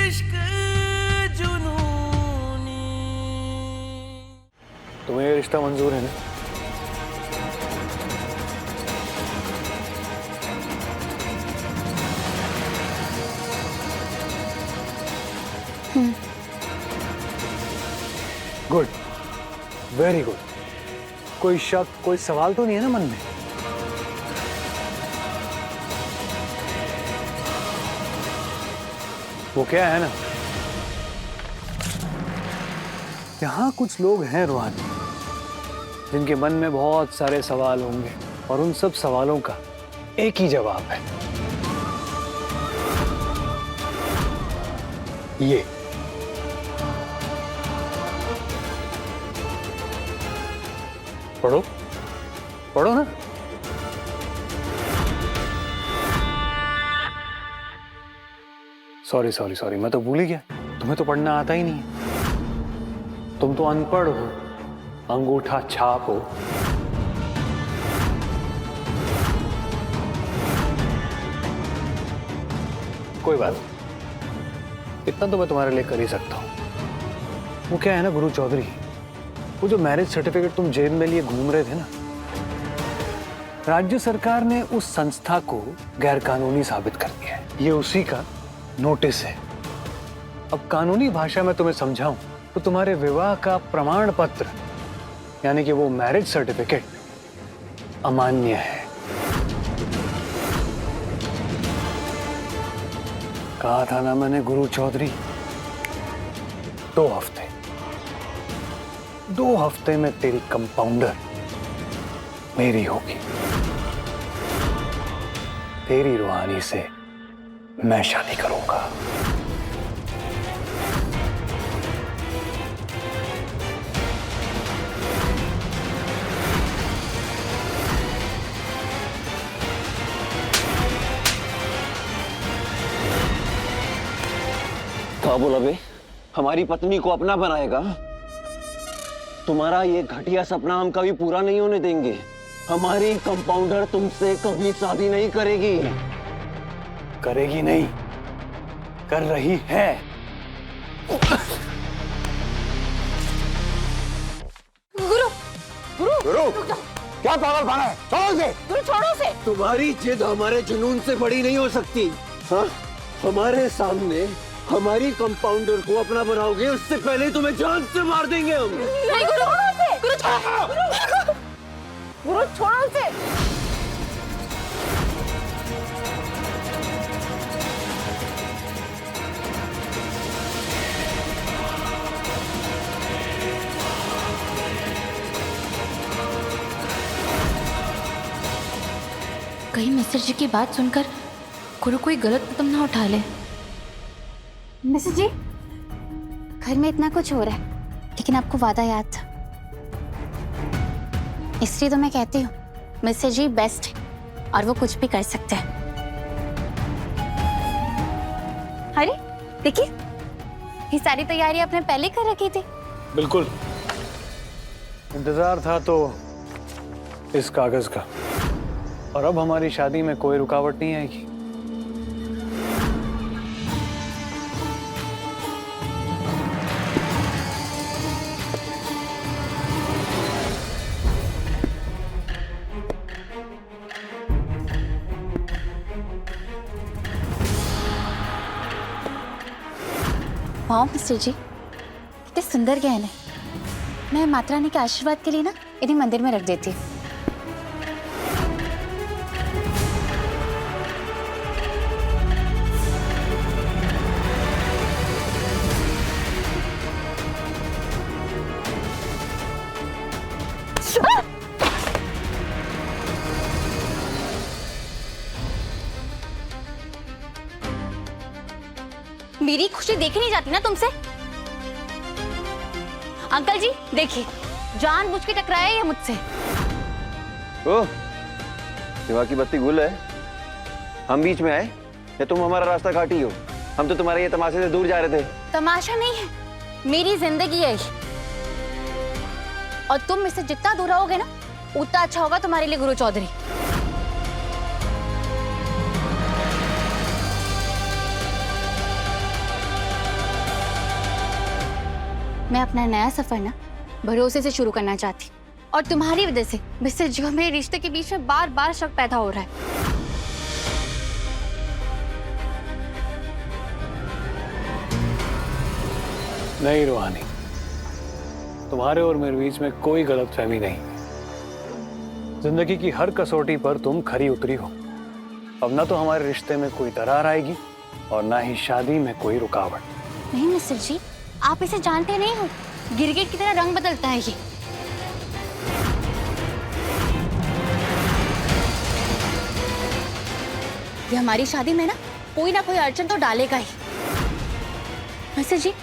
इश्क जुनूनी। तुम्हें ये रिश्ता मंजूर है ना? Good, very good. कोई शक, कोई सवाल तो नहीं है ना मन में? वो क्या है ना, यहां कुछ लोग हैं रूहानी, जिनके मन में बहुत सारे सवाल होंगे और उन सब सवालों का एक ही जवाब है, ये। पढ़ो, पढ़ो ना। सॉरी सॉरी सॉरी, मैं तो भूल ही गया। तुम्हें तो पढ़ना आता ही नहीं है। तुम तो अनपढ़ हो, अंगूठा छाप हो। कोई बात नहीं, इतना तो मैं तुम्हारे लिए कर ही सकता हूं। वो क्या है ना गुरु चौधरी, वो जो मैरिज सर्टिफिकेट तुम जेब में लिए घूम रहे थे ना, राज्य सरकार ने उस संस्था को गैरकानूनी साबित कर दिया है। ये उसी का नोटिस है। अब कानूनी भाषा में तुम्हें समझाऊं तो तुम्हारे विवाह का प्रमाण पत्र, यानी कि वो मैरिज सर्टिफिकेट, अमान्य है। कहा था ना मैंने गुरु चौधरी, 2 हफ्ते, 2 हफ्ते में तेरी कंपाउंडर मेरी होगी। तेरी रूहानी से मैं शादी करूंगा। क्या बोला बे? हमारी पत्नी को अपना बनाएगा? तुम्हारा ये घटिया सपना हम कभी पूरा नहीं होने देंगे। हमारी कंपाउंडर तुमसे कभी शादी नहीं करेगी। करेगी नहीं, कर रही है। गुरु, गुरु, गुरु, क्या पागलपन है? छोड़ो इसे। गुरु छोड़ो उसे। तुम्हारी जिद हमारे जुनून से बड़ी नहीं हो सकती। हाँ? हमारे सामने हमारी कंपाउंडर को अपना बनाओगे, उससे पहले ही तुम्हें जान से मार देंगे हम। नहीं गुरु, छोड़ो उसे। गुरु छोड़ो। गुरु छोड़ो उसे। कहीं मिस्टर जी की बात सुनकर गुरु कोई गलत कदम ना उठा ले। मिसेस जी, घर में इतना कुछ हो रहा है, लेकिन आपको वादा याद था, इसलिए तो मैं कहती हूँ मिस्टर जी बेस्ट है और वो कुछ भी कर सकते हैं। अरे देखिए, ये सारी तैयारी आपने पहले कर रखी थी। बिल्कुल, इंतजार था तो इस कागज का, और अब हमारी शादी में कोई रुकावट नहीं आएगी। वाह मिस्टर जी, कितने सुंदर गहने। मैं माता रानी के आशीर्वाद के लिए ना इन्हें मंदिर में रख देती हूँ। मेरी खुशी देखी नहीं जाती ना तुमसे। अंकल जी देखिए, जानबूझ के टकराया ये मुझसे। ओह, सिवा की बत्ती गुल है। हम बीच में आए या तुम हमारा रास्ता काटी हो? हम तो तुम्हारे ये तमाशे से दूर जा रहे थे। तमाशा नहीं है, मेरी जिंदगी है। और तुम इससे जितना दूर रहोगे ना, उतना अच्छा होगा तुम्हारे लिए गुरु चौधरी। मैं अपना नया सफर ना भरोसे से शुरू करना चाहती, और तुम्हारी वजह से मिस्टर जी और मेरे रिश्ते के बीच में बार बार शक पैदा हो रहा है। नहीं रूहानी, तुम्हारे और मेरे बीच में कोई गलतफहमी नहीं। जिंदगी की हर कसौटी पर तुम खरी उतरी हो। अब ना तो हमारे रिश्ते में कोई दरार आएगी और ना ही शादी में कोई रुकावट। नहीं मिस्टर जी, आप इसे जानते नहीं हो, गिरगिट की तरह रंग बदलता है ये हमारी शादी में ना कोई अड़चन तो डालेगा ही। मिस्टर जी,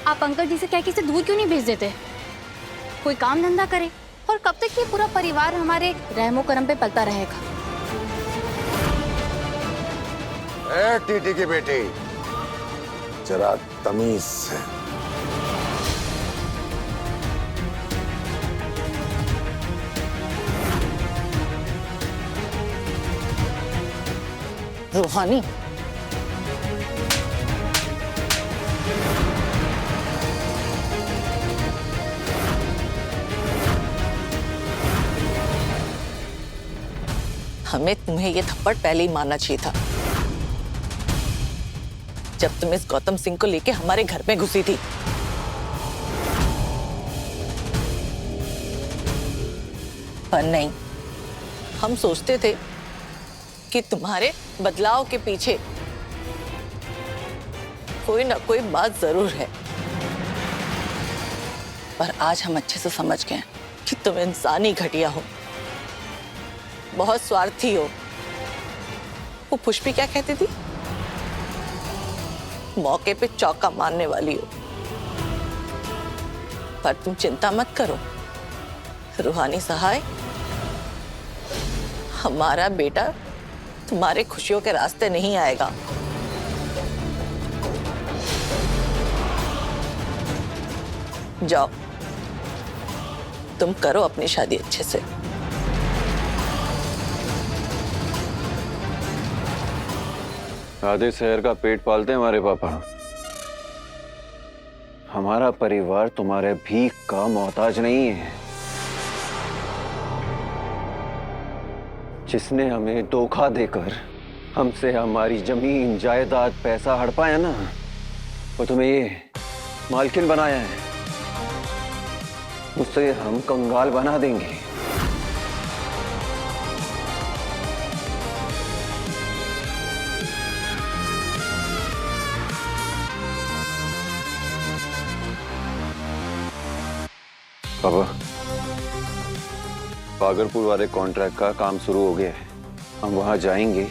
आप अंकल जी से कह के इसे दूर क्यों नहीं भेज देते? कोई काम धंधा करे, और कब तक ये पूरा परिवार हमारे रहमो करम पे पलता रहेगा? ए टीटी की बेटी, जरा तमीज से। रूहानी, हमें तुम्हें ये थप्पड़ पहले ही मारना चाहिए था, जब तुम इस गौतम सिंह को लेके हमारे घर में घुसी थी। पर नहीं, हम सोचते थे कि तुम्हारे बदलाव के पीछे कोई ना कोई बात जरूर है। पर आज हम अच्छे से समझ गए कि तुम इंसानी घटिया हो, बहुत स्वार्थी हो। वो पुष्पी क्या कहती थी? मौके पे चौका मारने वाली हो। पर तुम चिंता मत करो रूहानी सहाय, हमारा बेटा तुम्हारे खुशियों के रास्ते नहीं आएगा। जाओ, तुम करो अपनी शादी अच्छे से। आधे शहर का पेट पालते हैं हमारे पापा। हमारा परिवार तुम्हारे भीख का मोहताज नहीं है। जिसने हमें धोखा देकर हमसे हमारी जमीन जायदाद पैसा हड़पाया ना, वो तुम्हें ये मालकिन बनाया है। उससे हम कंगाल बना देंगे। पापा, पागलपुर वाले कॉन्ट्रैक्ट का काम शुरू हो गया है। हम वहां जाएंगे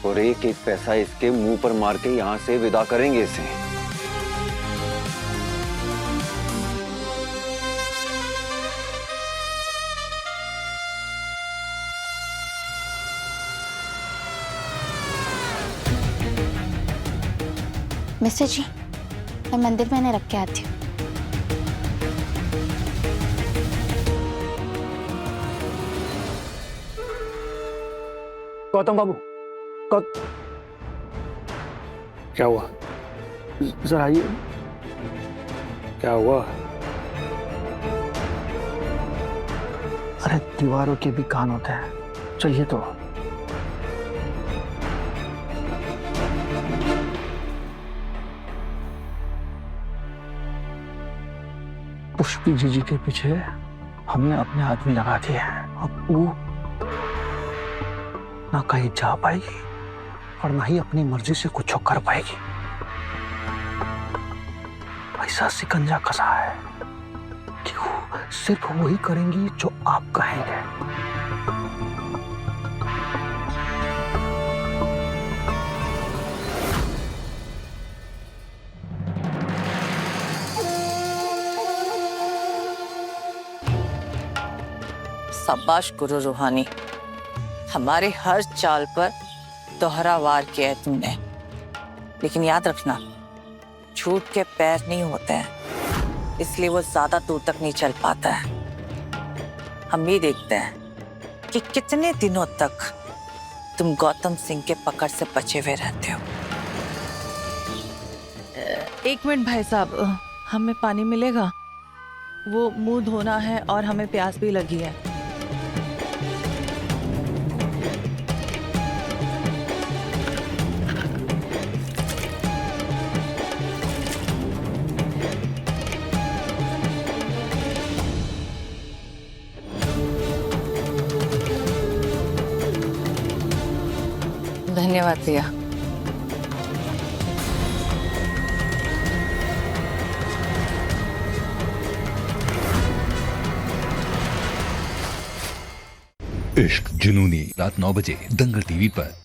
और एक एक पैसा इसके मुंह पर मार के यहां से विदा करेंगे इसे। मिस्टर जी, मैं मंदिर में इन्हें रख के आती हूँ। गौतम बाबू, क्या हुआ? जरा आइए। क्या हुआ? अरे दीवारों के भी कान होते हैं, चाहिए तो। पुष्पी जीजी के पीछे हमने अपने आदमी लगा दिए हैं। अब वो ना कहीं जा पाएगी और ना ही अपनी मर्जी से कुछ कर पाएगी। ऐसा सिकंजा कसा है कि वो सिर्फ वही करेंगी जो आप कहेंगे। शाबाश गुरु रूहानी, हमारे हर चाल पर दोहरा वार किया है तुमने। लेकिन याद रखना, झूठ के पैर नहीं होते हैं, इसलिए वो ज्यादा दूर तक नहीं चल पाता है। हम ये देखते हैं कि कितने दिनों तक तुम गौतम सिंह के पकड़ से बचे हुए रहते हो। एक मिनट भाई साहब, हमें पानी मिलेगा? वो मुंह धोना है और हमें प्यास भी लगी है। धन्यवाद भैया। इश्क जुनूनी रात 9 बजे दंगल टीवी पर।